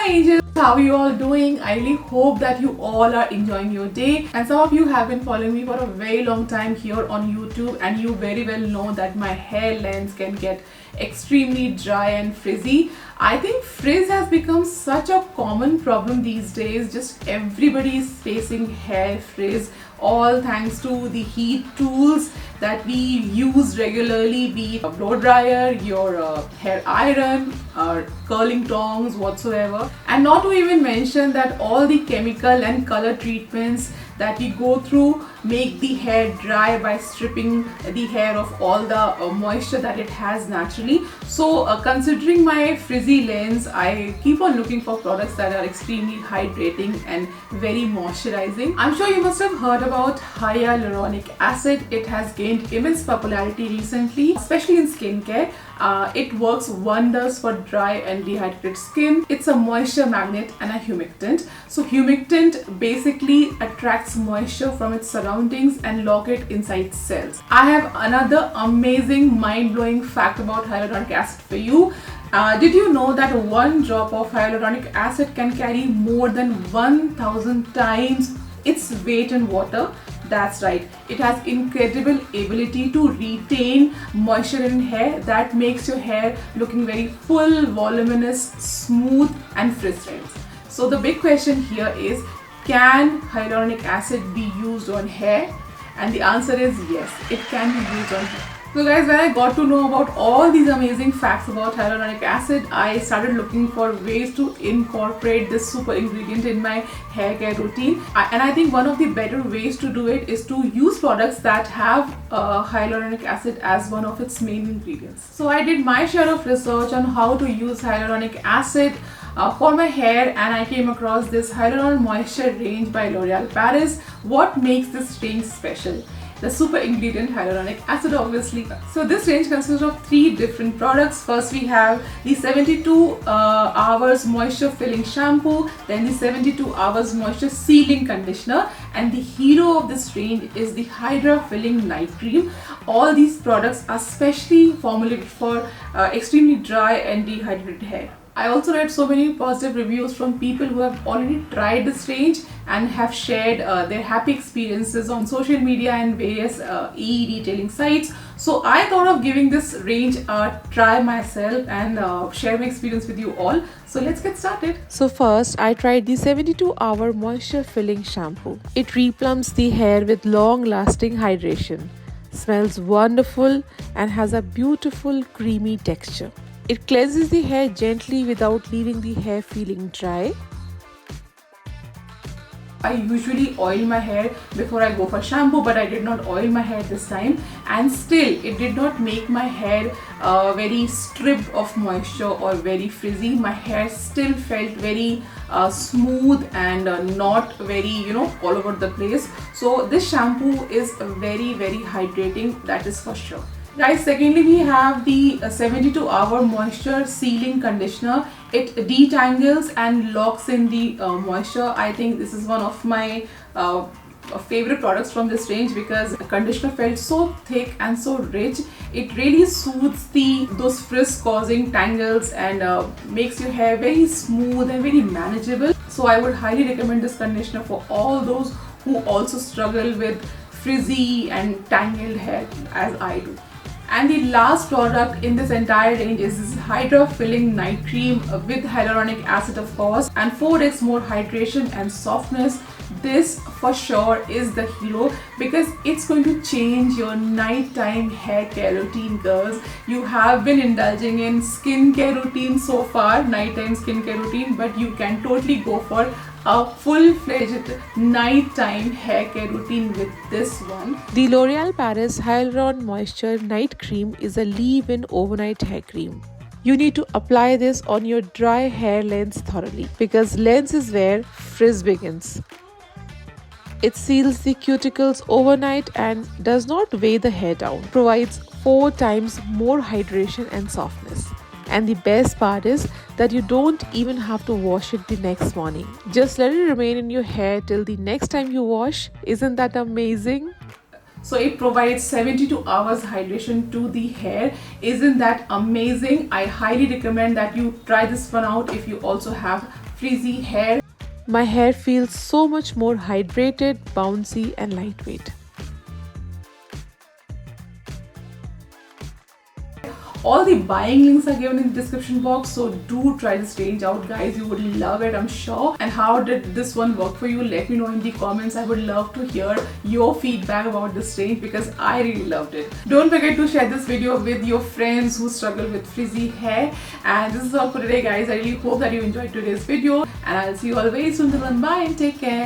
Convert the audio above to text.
angels, how are you all doing? I really hope that you all are enjoying your day, and some of you have been following me for a very long time here on YouTube, and you very well know that my hair lengths can get extremely dry and frizzy. I think frizz has become such a common problem these days. Just everybody is facing hair frizz, all thanks to the heat tools that we use regularly, be it a blow dryer, your hair iron, or curling tongs, whatsoever. And not to even mention that all the chemical and color treatments that we go through make the hair dry by stripping the hair of all the moisture that it has naturally. So considering my frizzy lens, I keep on looking for products that are extremely hydrating and very moisturizing. I'm sure you must have heard about hyaluronic acid. It has gained immense popularity recently, especially in skincare. It works wonders for dry and dehydrated skin. It's a moisture magnet and a humectant. So humectant basically attracts moisture from its surroundings and lock it inside cells. I have another amazing mind-blowing fact about hyaluronic acid for you. Did you know that one drop of hyaluronic acid can carry more than 1000 times its weight in water? That's right, it has incredible ability to retain moisture in hair that makes your hair looking very full, voluminous, smooth and frizz-free. So the big question here is, can hyaluronic acid be used on hair? And the answer is yes, it can be used on hair. So guys, when I got to know about all these amazing facts about hyaluronic acid, I started looking for ways to incorporate this super ingredient in my hair care routine. And I think one of the better ways to do it is to use products that have hyaluronic acid as one of its main ingredients. So I did my share of research on how to use hyaluronic acid for my hair, and I came across this Hyaluron Moisture range by L'Oreal Paris. What makes this range special? The super ingredient hyaluronic acid, obviously. So this range consists of 3 different products. First we have the 72 hours moisture filling shampoo, then the 72 hours moisture sealing conditioner, and the hero of this range is the Hydra Filling Night Cream. All these products are specially formulated for extremely dry and dehydrated hair. I also read so many positive reviews from people who have already tried this range and have shared their happy experiences on social media and various e-retailing sites. So I thought of giving this range a try myself and share my experience with you all. So let's get started. So first, I tried the 72-hour Moisture Filling Shampoo. It replumps the hair with long-lasting hydration, smells wonderful and has a beautiful creamy texture. It cleanses the hair gently without leaving the hair feeling dry. I usually oil my hair before I go for shampoo, but I did not oil my hair this time, and still it did not make my hair very stripped of moisture or very frizzy. My hair still felt very smooth and not very, all over the place. So this shampoo is very hydrating, that is for sure. Guys, secondly we have the 72-hour moisture sealing conditioner. It detangles and locks in the moisture. I think this is one of my favorite products from this range because the conditioner felt so thick and so rich. It really soothes those frizz causing tangles and makes your hair very smooth and very manageable. So I would highly recommend this conditioner for all those who also struggle with frizzy and tangled hair as I do. And the last product in this entire range is this Hydra Filling Night Cream with hyaluronic acid, of course, and 4x more hydration and softness. This for sure is the hero because it's going to change your nighttime hair care routine, girls. You have been indulging in skincare routine so far, nighttime skincare routine, but you can totally go for a full-fledged nighttime hair care routine with this one. The L'Oreal Paris Hyaluron Moisture Night Cream is a leave-in overnight hair cream. You need to apply this on your dry hair lengths thoroughly because lengths is where frizz begins. It seals the cuticles overnight and does not weigh the hair down. Provides 4 times more hydration and softness. And the best part is that you don't even have to wash it the next morning. Just let it remain in your hair till the next time you wash. Isn't that amazing? So it provides 72 hours hydration to the hair. Isn't that amazing? I highly recommend that you try this one out if you also have frizzy hair. My hair feels so much more hydrated, bouncy, and lightweight. All the buying links are given in the description box, so do try this range out, guys. You would love it, I'm sure. And how did this one work for you? Let me know in the comments. I would love to hear your feedback about this range because I really loved it. Don't forget to share this video with your friends who struggle with frizzy hair. And this is all for today, guys. I really hope that you enjoyed today's video, and I'll see you all very soon. Till then, bye and take care.